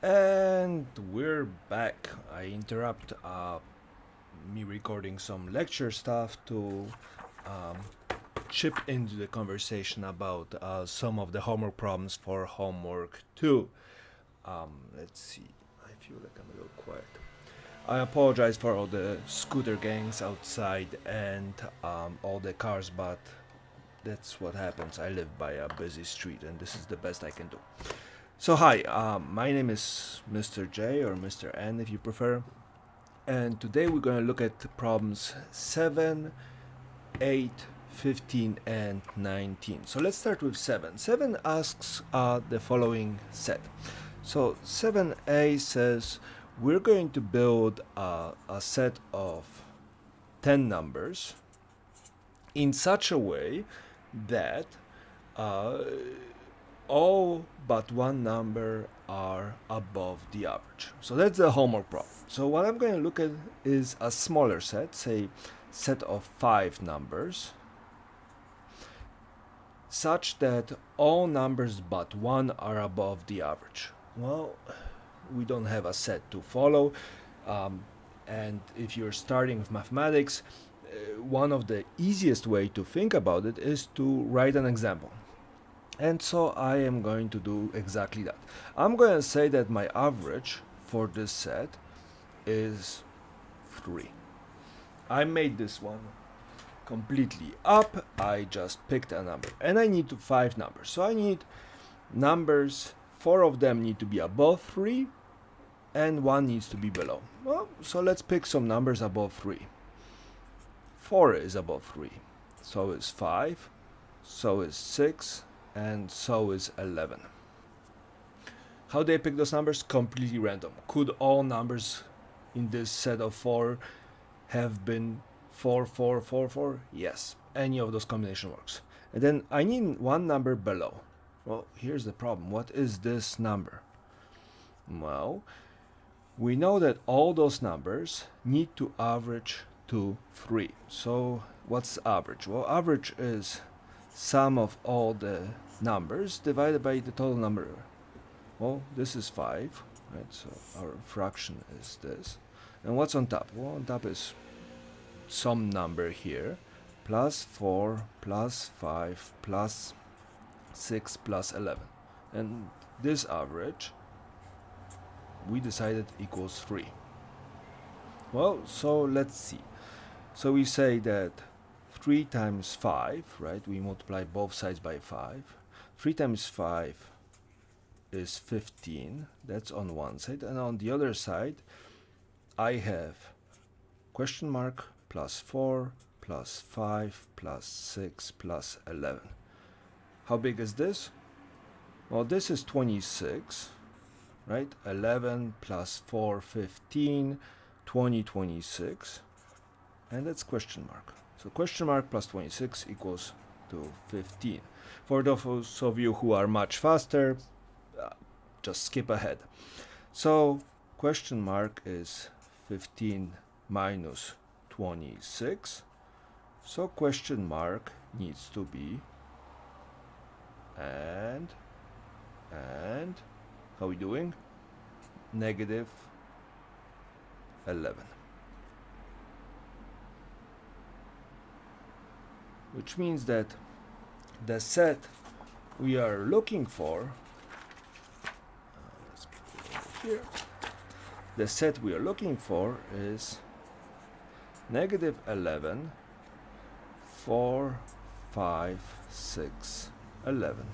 And we're back. I interrupt me recording some lecture stuff to um, chip into the conversation about some of the homework problems for homework 2. Let's see. I feel like I'm a little quiet. I apologize for all the scooter gangs outside and all the cars, but that's what happens. I live by a busy street, and this is the best I can do. So, hi, my name is Mr. J or Mr. N if you prefer, and today we're going to look at problems 7, 8, 15, and 19. So, let's start with 7. 7 asks the following set. So, 7a says we're going to build a set of 10 numbers in such a way that all but one number are above the average. So that's the homework problem. So what I'm going to look at is a smaller set, say set of 5 numbers, such that all numbers but one are above the average. Well, we don't have a set to follow, and if you're starting with mathematics, one of the easiest way to think about it is to write an example. And so I am going to do exactly that. I'm going to say that my average for this set is 3. I made this one completely up. I just picked a number. And I need 5 numbers. So I need numbers, 4 of them need to be above 3, and 1 needs to be below. Well, so let's pick some numbers above 3. 4 is above 3. So is 5. So is 6. And so is 11. How do I pick those numbers? Completely random. Could all numbers in this set of 4 have been 4, 4, 4, 4? Yes, any of those combination works. And then I need one number below. Well, here's the problem. What is this number? Well, we know that all those numbers need to average to 3. So what's average? Well, average is sum of all the numbers divided by the total number. Well, this is 5, right? So our fraction is this. And what's on top? Well, on top is some number here, plus 4, plus 5, plus 6, plus 11. And this average, we decided equals 3. Well, so let's see. So we say that 3 times 5, right? We multiply both sides by 5. 3 times 5 is 15. That's on one side. And on the other side, I have question mark plus 4 plus 5 plus 6 plus 11. How big is this? Well, this is 26, right? 11 plus 4, 15, 20, 26. And that's question mark. So question mark plus 26 equals to 15. For those of you who are much faster, just skip ahead. So question mark is 15 minus 26. So question mark needs to be and how are we doing? Negative 11. Which means that the set we are looking for, let's put it over here. The set we are looking for is negative 11, 4, 5, 6, 11.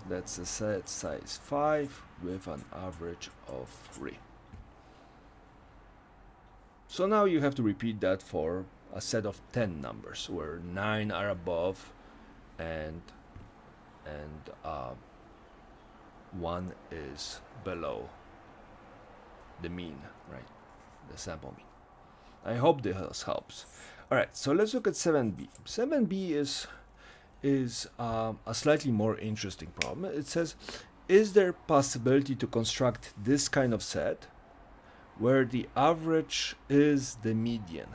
That's a set size 5 with an average of 3. So now you have to repeat that for a set of 10 numbers where 9 are above and 1 is below the mean, right? The sample mean. I hope this helps. Alright, so let's look at 7b. 7b is a slightly more interesting problem. It says, is there possibility to construct this kind of set where the average is the median?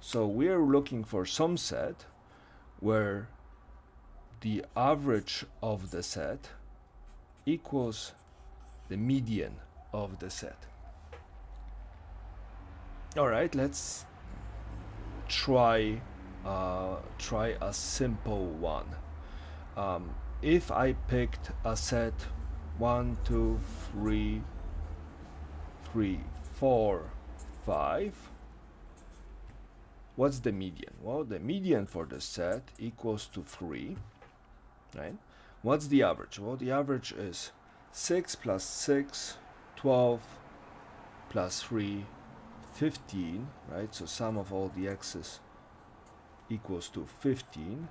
So we're looking for some set where the average of the set equals the median of the set. All right, let's try a simple one. If I picked a set 1, 2, 3, 3, 4, 5, what's the median? Well, the median for the set equals to 3, right? What's the average? Well, the average is 6 plus 6, 12 plus 3, 15, right? So sum of all the x's equals to 15,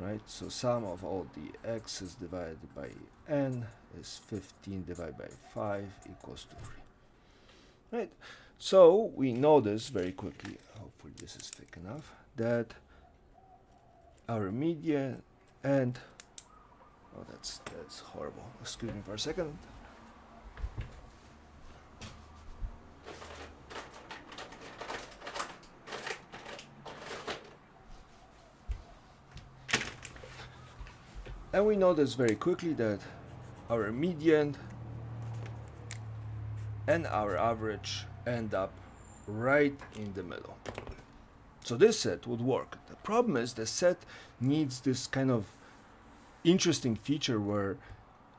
right? So sum of all the x's divided by n is 15 divided by 5 equals to 3, right? So we notice very quickly, hopefully this is thick enough, that our median and oh, that's horrible. Excuse me for a second. And we notice very quickly that our median and our average end up right in the middle. So this set would work. The problem is the set needs this kind of interesting feature where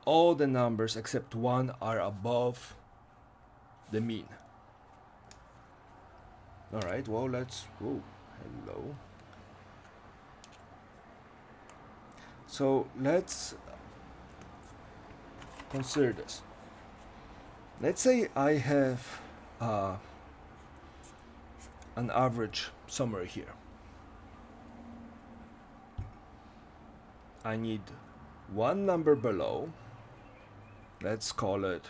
all the numbers except one are above the mean. All right, well, let's, oh, hello. So let's consider this. Let's say I have an average somewhere here. I need one number below. Let's call it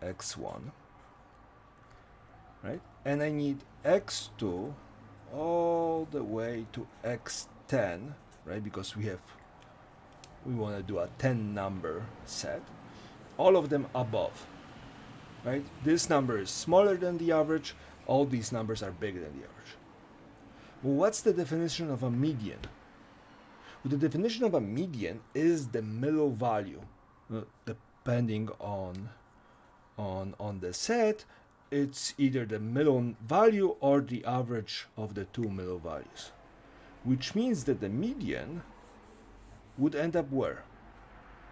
x1, right? And I need x2 all the way to x10, right? Because we want to do a 10 number set. All of them above, right? This number is smaller than the average. All these numbers are bigger than the average. Well, what's the definition of a median? Well, the definition of a median is the middle value. Depending on the set, it's either the middle value or the average of the two middle values, which means that the median would end up where?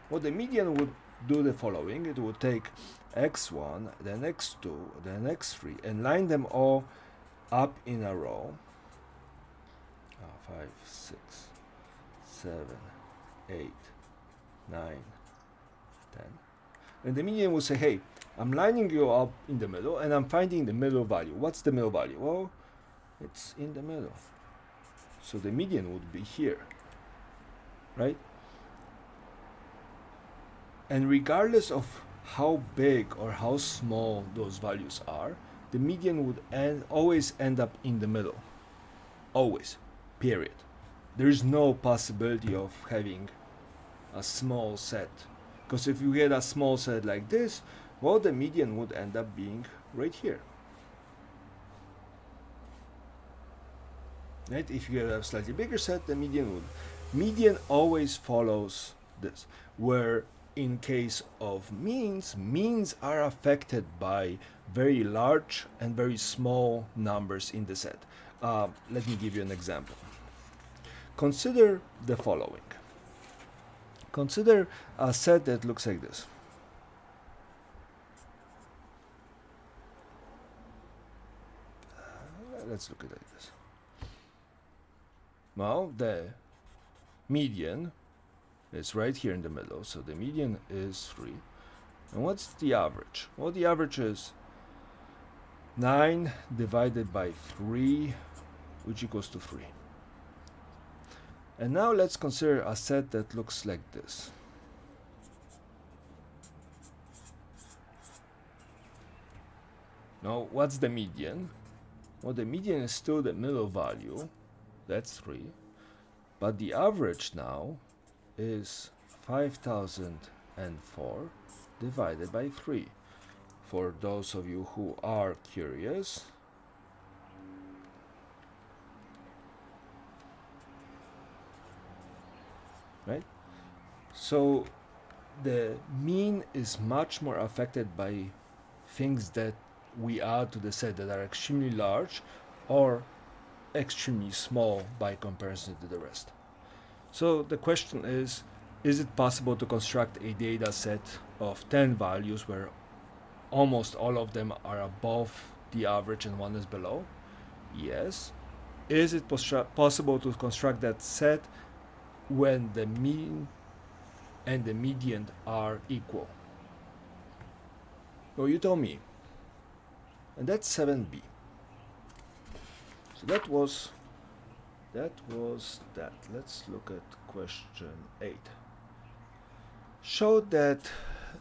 Well, the median would do the following. It would take x1, then x2, then x3, and line them all up in a row. 5, 6, 7, 8, 9, 10. And the median will say, hey, I'm lining you up in the middle and I'm finding the middle value. What's the middle value? Well, it's in the middle. So the median would be here, right? And regardless of how big or how small those values are, the median would always end up in the middle. Always, period. There is no possibility of having a small set. Because if you had a small set like this, well, the median would end up being right here. Right? If you have a slightly bigger set, the median always follows this. Where in case of means are affected by very large and very small numbers in the set. Let me give you an example. Consider the following. Consider a set that looks like this. Let's look at it like this. Well, the median is right here in the middle, so the median is 3. And what's the average? Well, the average is 9 divided by 3, which equals to 3. And now let's consider a set that looks like this. Now, what's the median? Well, the median is still the middle value, that's 3. But the average now is 5004 divided by 3. For those of you who are curious, right? So the mean is much more affected by things that we add to the set that are extremely large or extremely small by comparison to the rest. So the question is it possible to construct a data set of 10 values where almost all of them are above the average and one is below? Yes. Is it possible to construct that set when the mean and the median are equal? Well, you tell me. And that's 7b. So that was that. Let's look at question 8. Show that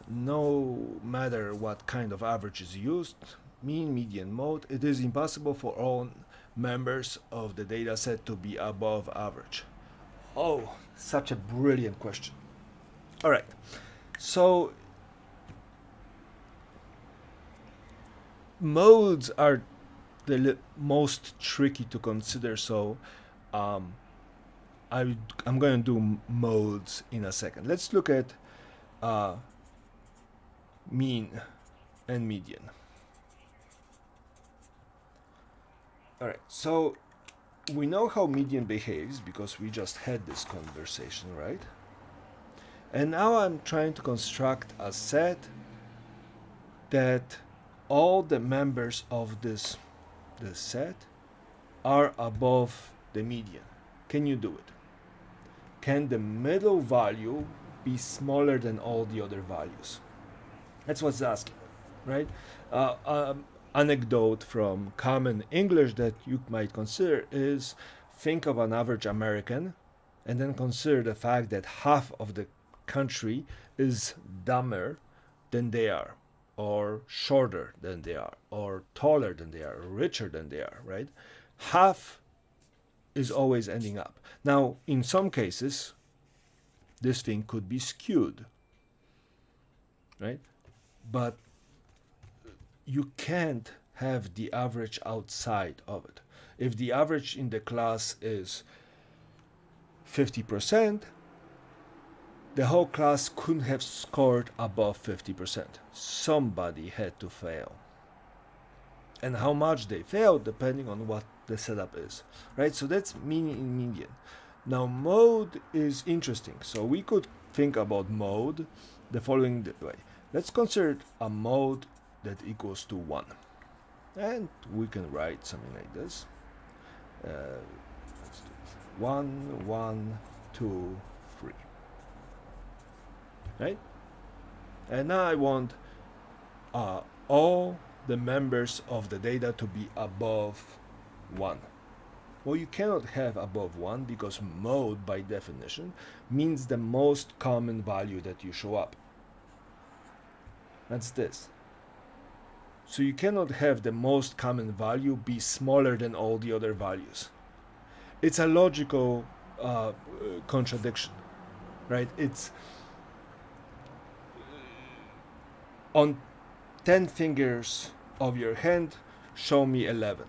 no matter what kind of average is used, mean, median, mode, it is impossible for all members of the data set to be above average. Oh, such a brilliant question. All right. So modes are the most tricky to consider, so I'm going to do modes in a second. Let's look at mean and median. All right, so we know how median behaves because we just had this conversation, right? And now I'm trying to construct a set that all the members of this set are above the median. Can you do it? Can the middle value be smaller than all the other values? That's what's asking, right? Anecdote from common English that you might consider is think of an average American and then consider the fact that half of the country is dumber than they are, or shorter than they are, or taller than they are, or richer than they are, right? Half is always ending up. Now, in some cases, this thing could be skewed, right? But you can't have the average outside of it. If the average in the class is 50%, the whole class couldn't have scored above 50%. Somebody had to fail. And how much they failed depending on what the setup is, right? So that's mean and median. Now mode is interesting. So we could think about mode the following way. Let's consider a mode that equals to 1. And we can write something like this. Let's do 1, 1, 2, 3. Right? And now I want all the members of the data to be above 1. Well, you cannot have above 1 because mode, by definition, means the most common value that you show up. That's this. So you cannot have the most common value be smaller than all the other values. It's a logical contradiction, right? It's on 10 fingers of your hand, show me 11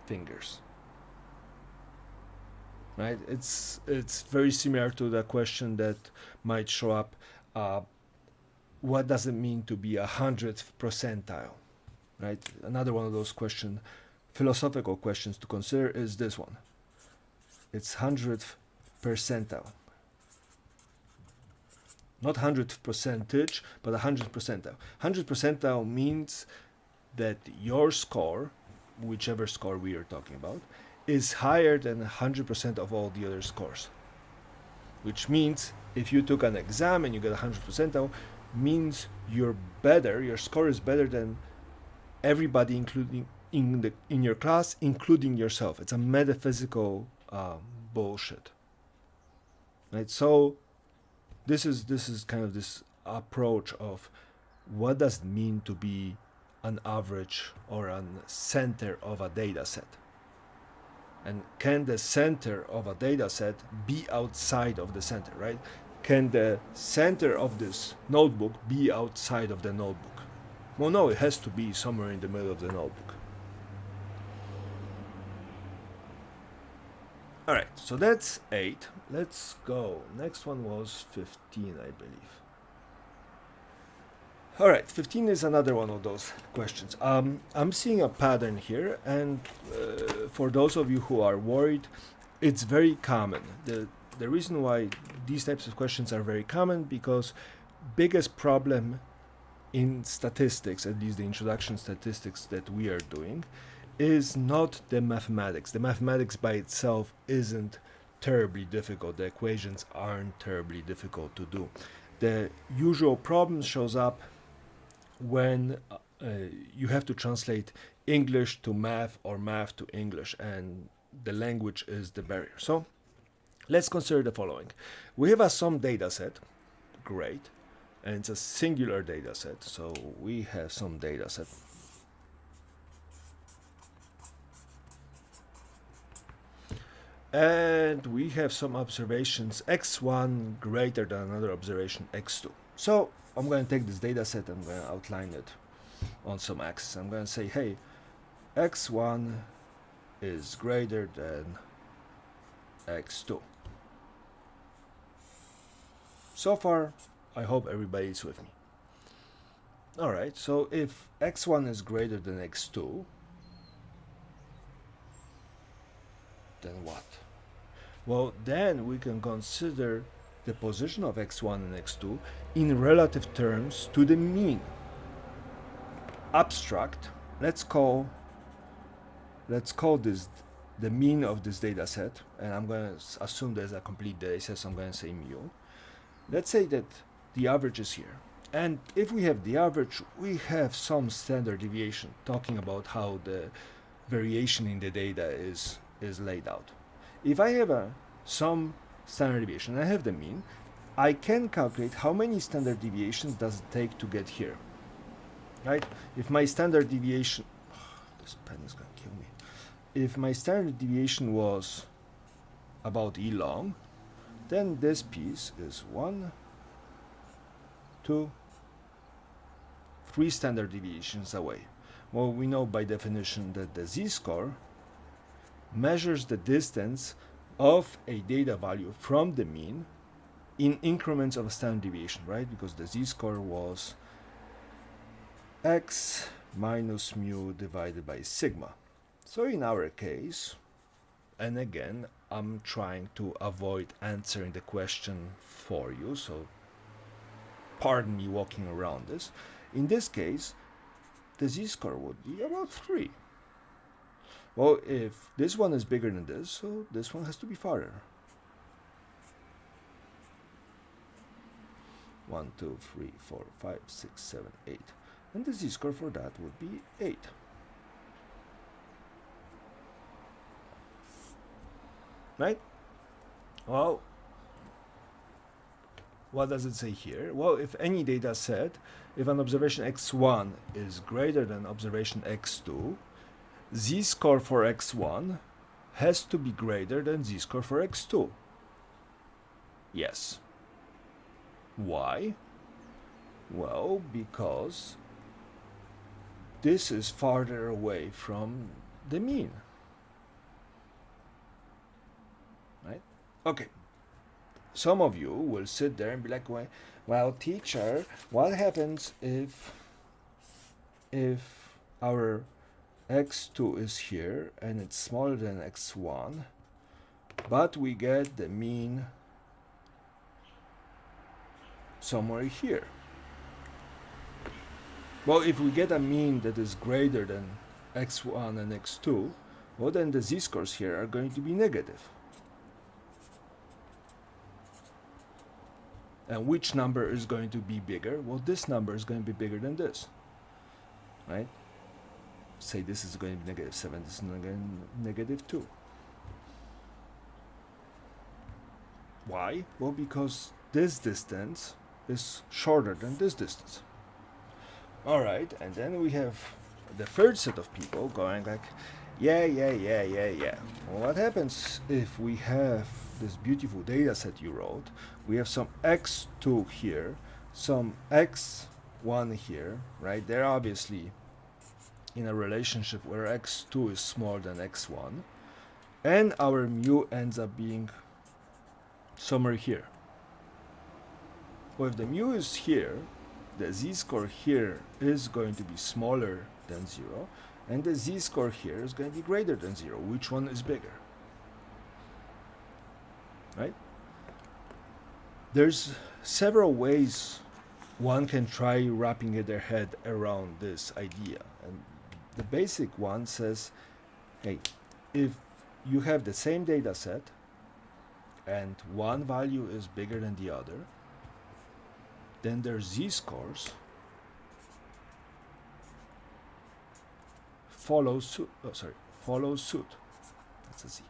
fingers. Right? It's very similar to the question that might show up. What does it mean to be 100th percentile? Right? Another one of those philosophical questions to consider is this one. It's 100th percentile. Not 100th percentage, but 100th percentile. 100th percentile means that your score, whichever score we are talking about, is higher than 100% of all the other scores. Which means if you took an exam and you get 100th percentile, means you're better, your score is better than everybody including in your class, including yourself. It's a metaphysical bullshit. Right? So this is kind of this approach of what does it mean to be an average or a center of a data set. And can the center of a data set be outside of the center, right? Can the center of this notebook be outside of the notebook? Well, no, it has to be somewhere in the middle of the notebook. All right, so that's 8. Let's go. Next one was 15, I believe. All right, 15 is another one of those questions. I'm seeing a pattern here, and for those of you who are worried, it's very common. The reason why these types of questions are very common, because biggest problem in statistics, at least the introduction statistics that we are doing, is not the mathematics. The mathematics by itself isn't terribly difficult. The equations aren't terribly difficult to do. The usual problem shows up when you have to translate English to math or math to English, and the language is the barrier. So let's consider the following. We have a sum data set, great, and it's a singular data set. So we have some data set. And we have some observations x1 greater than another observation x2. So I'm going to take this data set, I'm going to outline it on some axes. I'm going to say, hey, x1 is greater than x2. So far, I hope everybody is with me. Alright, so if x1 is greater than x2, then what? Well, then we can consider the position of x1 and x2 in relative terms to the mean. Abstract, let's call this the mean of this data set, and I'm going to assume there's a complete data set, so I'm going to say mu. Let's say that the average is here, and if we have the average, we have some standard deviation, talking about how the variation in the data is laid out. If I have some standard deviation, I have the mean, I can calculate how many standard deviations does it take to get here, right? If my standard deviation, this pen is going to kill me. If my standard deviation was about e long, then this piece is 1, 2, 3 standard deviations away. Well, we know by definition that the z-score measures the distance of a data value from the mean in increments of a standard deviation, right? Because the z-score was x minus mu divided by sigma. So in our case, and again, I'm trying to avoid answering the question for you, so pardon me walking around this. In this case, the z-score would be about 3. Well, if this one is bigger than this, so this one has to be farther. 1, 2, 3, 4, 5, 6, 7, 8. And the z-score for that would be 8. Right? Well, what does it say here? Well, if any data set, if an observation x1 is greater than observation x2, z-score for x1 has to be greater than z-score for x2. Yes. Why? Well, because this is farther away from the mean. Right? Okay. Some of you will sit there and be like, well, teacher, what happens if our x2 is here and it's smaller than x1, but we get the mean somewhere here? Well, if we get a mean that is greater than x1 and x2, well, then the z-scores here are going to be negative. And which number is going to be bigger? Well, this number is going to be bigger than this, right? Say this is going to be negative 7, this is going to be negative 2. Why? Well, because this distance is shorter than this distance. All right, and then we have the third set of people going like, yeah. Well, what happens if we have this beautiful data set you wrote? We have some x2 here, some x1 here, right? They're obviously in a relationship where x2 is smaller than x1. and our mu ends up being somewhere here. Well, if the mu is here, the z-score here is going to be smaller than 0, and the z-score here is going to be greater than 0. Which one is bigger? Right? There's several ways one can try wrapping their head around this idea. And the basic one says, hey, if you have the same data set and one value is bigger than the other, then their z-scores follow suit. Follow suit. That's a z.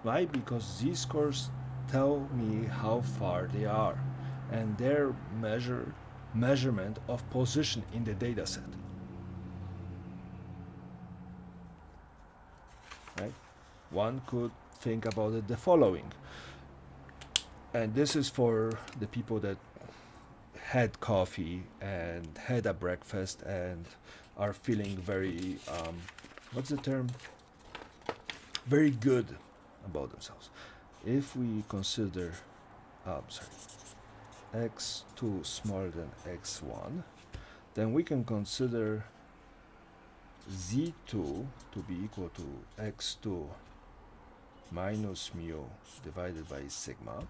Why? Because z-scores tell me how far they are, and their measurement of position in the data set. Right? One could think about it the following, and this is for the people that had coffee and had a breakfast and are feeling very what's the term, very good about themselves. If we consider x2 smaller than x1, then we can consider z2 to be equal to x2 minus mu divided by sigma,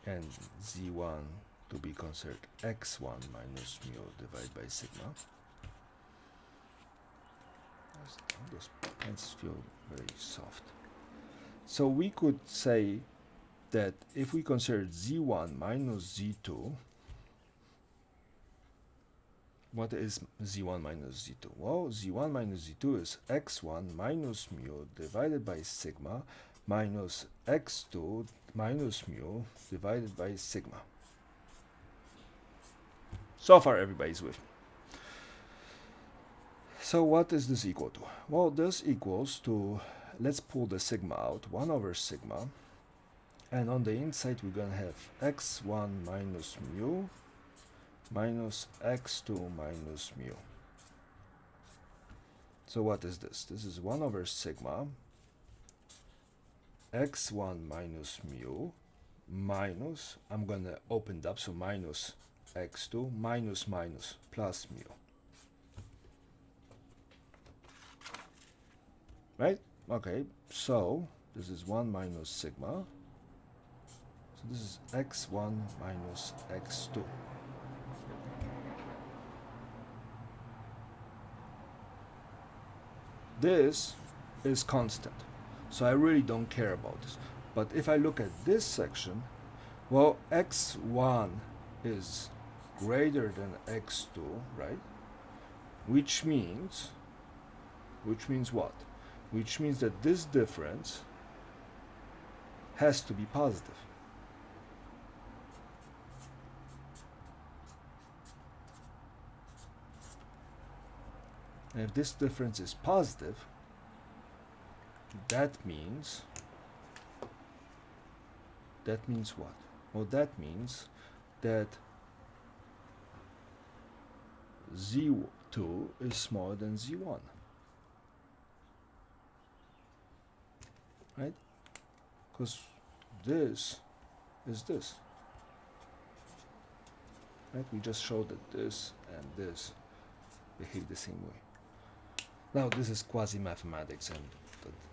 and z1 to be considered x1 minus mu divided by sigma. Those pens feel very soft. So we could say that if we consider z1 minus z2, what is z1 minus z2? Well, z1 minus z2 is x1 minus mu divided by sigma minus x2 minus mu divided by sigma. So far everybody's with me. So what is this equal to? Well, this equals to, let's pull the sigma out, 1 over sigma, and on the inside we're going to have x1 minus mu minus x2 minus mu. So what is this? This is 1 over sigma x1 minus mu minus, I'm going to open it up, so minus x2 minus minus plus mu. Right? Okay, so this is 1 minus sigma. So this is x1 minus x2. This is constant, so I really don't care about this. But if I look at this section, well, x1 is greater than x2, right? Which means what? Which means that this difference has to be positive. And if this difference is positive, that means what? Well, that means that z2 is smaller than z1. Right? Because this is this. Right? We just showed that this and this behave the same way. Now this is quasi-mathematics, and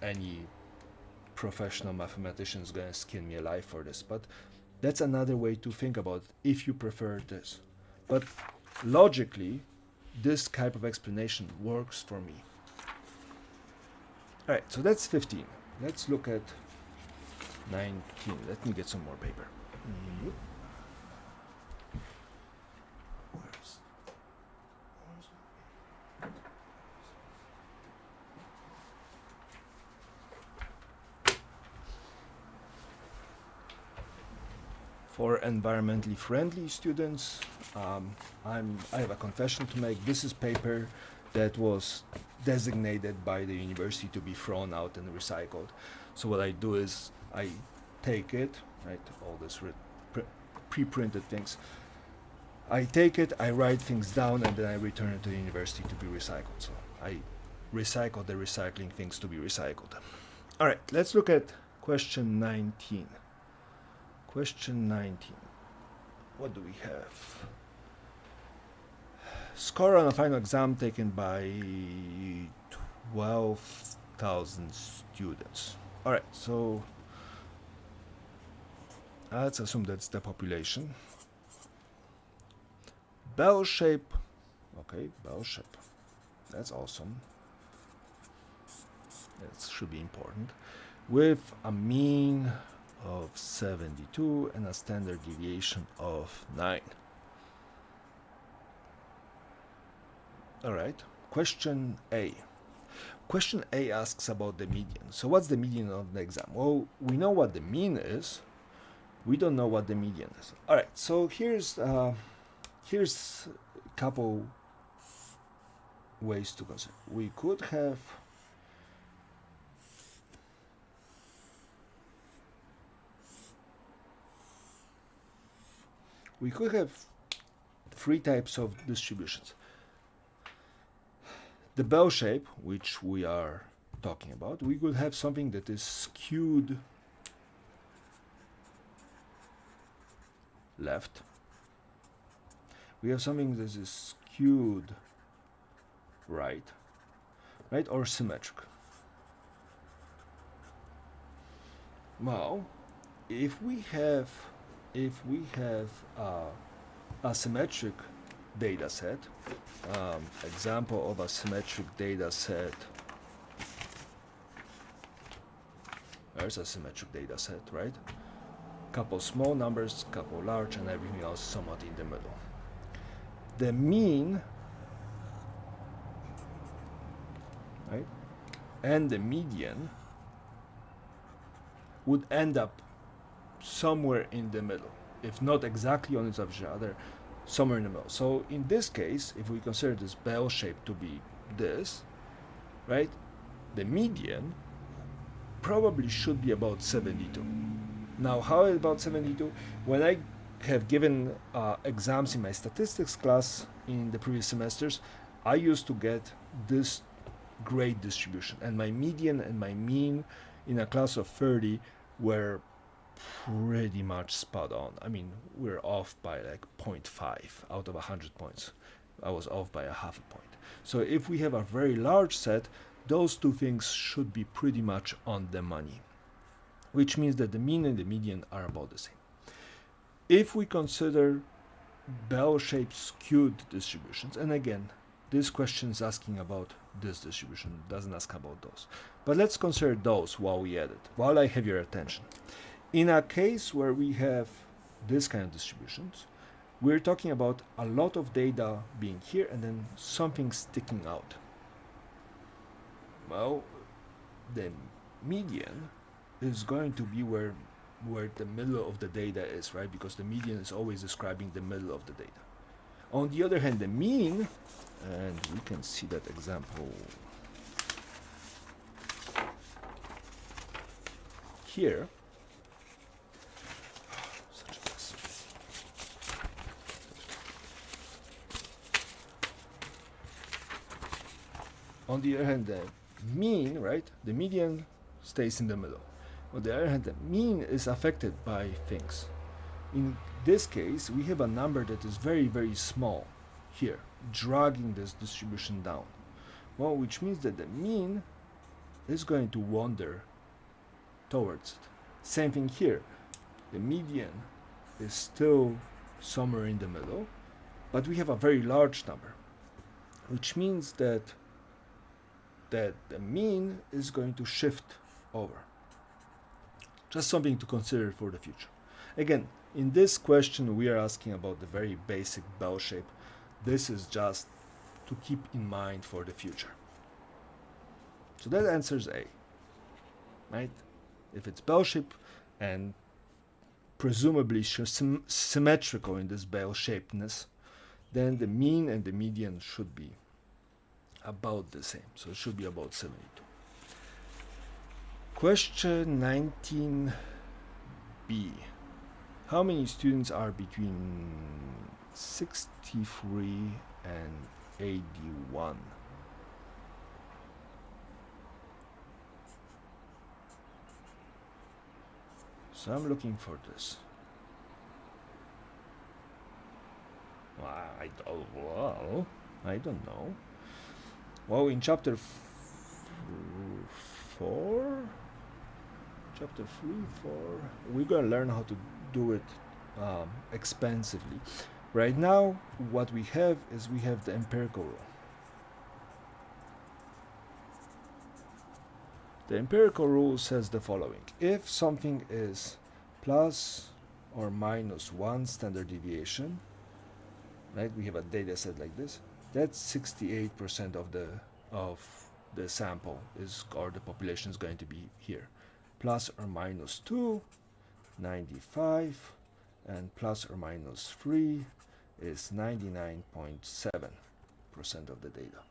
any professional mathematician is going to skin me alive for this, but that's another way to think about it if you prefer this. But logically, this type of explanation works for me. Alright, so that's 15. Let's look at 19. Let me get some more paper. For environmentally friendly students, I have a confession to make. This is paper that was designated by the university to be thrown out and recycled. So what I do is I take it, right, all this pre-printed things, I take it, I write things down, and then I return it to the university to be recycled. So I recycle the recycling things to be recycled. All right, let's look at question 19. Question 19. What do we have? Score on a final exam taken by 12,000 students. All right, so let's assume that's the population. Bell shape. Okay, bell shape. That's awesome. That should be important. With a mean of 72 and a standard deviation of 9. All right, question A. Question A asks about the median. So what's the median of the exam? Well, we know what the mean is. We don't know what the median is. All right, so here's a couple ways to consider. We could have three types of distributions. The bell shape, which we are talking about, we could have something that is skewed left. We have something that is skewed right, or symmetric. Well, if we have a symmetric data set, example of a symmetric data set, there's a symmetric data set, right? Couple small numbers, couple large, and everything else somewhat in the middle. The mean, right, and the median would end up somewhere in the middle, if not exactly on each other, somewhere in the middle. So in this case, if we consider this bell shape to be this, right, the median probably should be about 72. Now, how about 72? When I have given exams in my statistics class in the previous semesters, I used to get this great distribution, and my median and my mean in a class of 30 were pretty much spot on. I mean, we're off by like 0.5 out of 100 points. I was off by a half a point. So if we have a very large set, those two things should be pretty much on the money, which means that the mean and the median are about the same. If we consider bell-shaped skewed distributions, and again, this question is asking about this distribution, doesn't ask about those. But let's consider those while I have your attention. In a case where we have this kind of distributions, we're talking about a lot of data being here and then something sticking out. Well, the median is going to be where the middle of the data is, right? Because the median is always describing the middle of the data. On the other hand, the mean, and we can see that example here. Such a mess. On the other hand, the mean, right? The median stays in the middle. On the other hand, the mean is affected by things. In this case, we have a number that is very, very small here, dragging this distribution down. Well, which means that the mean is going to wander towards it. Same thing here. The median is still somewhere in the middle, but we have a very large number, which means that the mean is going to shift over. Just something to consider for the future. Again, in this question, we are asking about the very basic bell shape. This is just to keep in mind for the future. So that answers A, right? If it's bell shape and presumably symmetrical in this bell shapedness, then the mean and the median should be about the same. So it should be about 72. Question 19b. How many students are between 63 and 81. So I'm looking for this. I don't know. Well, in chapter 4, chapter 3, 4, we're gonna learn how to do it expensively. Right now, what we have is we have the empirical rule. The empirical rule says the following: if something is plus or minus 1 standard deviation, right? We have a data set like this. That's 68% of the sample is, or the population is going to be here. Plus or minus 2, 95, and plus or minus 3 is 99.7% of the data.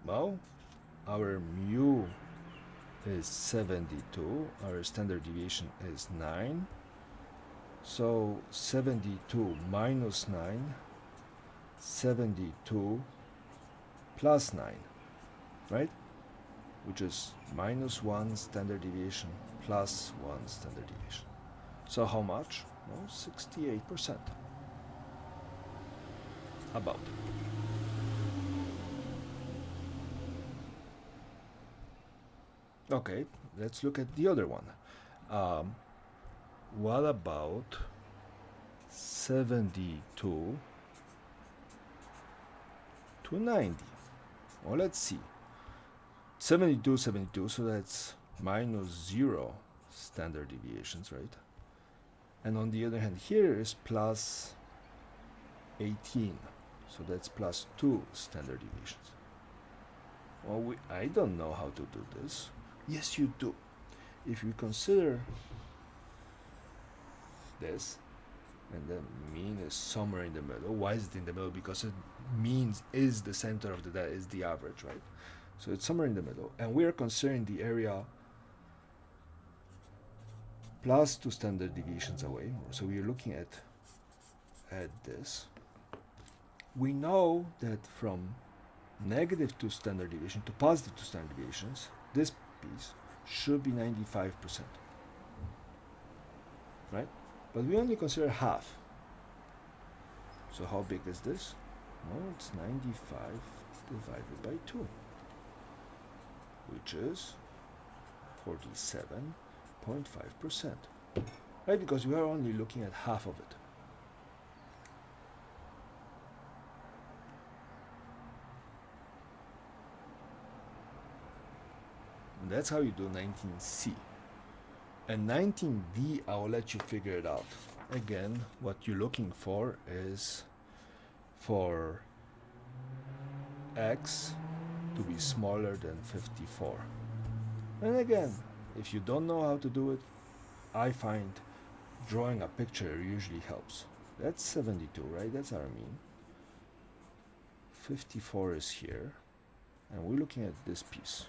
Well, our mu is 72, our standard deviation is 9. So 72 minus 9, 72 plus 9, right? Which is minus 1 standard deviation plus 1 standard deviation. So how much? Well, 68%. About. Okay, let's look at the other one. What about 72 to 90? Well, let's see. 72, 72, so that's minus 0 standard deviations, right? And on the other hand, here is plus 18, so that's plus 2 standard deviations. Well, I don't know how to do this. Yes, you do. If you consider this, and the mean is somewhere in the middle. Why is it in the middle? Because it means is the center of the data, is the average, right? So it's somewhere in the middle, and we are considering the area plus 2 standard deviations away. So we are looking at this. We know that from negative 2 standard deviation to positive 2 standard deviations, this piece should be 95%, right? But we only consider half. So how big is this? Well, it's 95 divided by 2, which is 47.5%, right? Because we are only looking at half of it. And that's how you do 19C. And 19D, I will let you figure it out. Again, what you're looking for is for x to be smaller than 54. And again, if you don't know how to do it, I find drawing a picture usually helps. That's 72, right? That's our mean. 54 is here, and we're looking at this piece.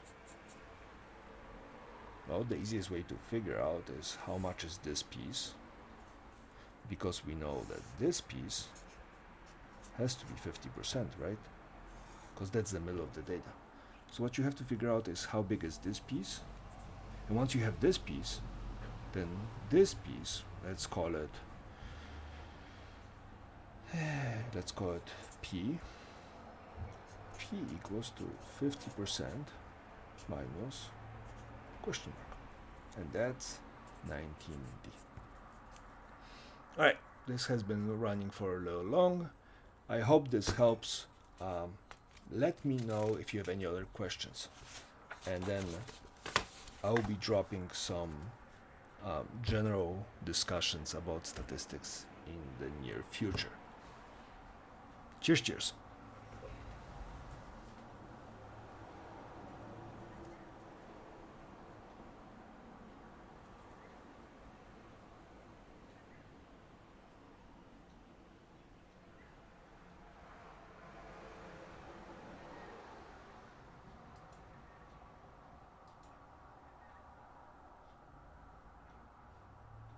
Well, the easiest way to figure out is how much is this piece, because we know that this piece has to be 50%, right? Because that's the middle of the data. So what you have to figure out is how big is this piece, and once you have this piece, then this piece, let's call it P. P equals to 50% minus question mark, and that's 19D. Alright, this has been running for a little long. I hope this helps. Let me know if you have any other questions, and then I'll be dropping some general discussions about statistics in the near future. Cheers.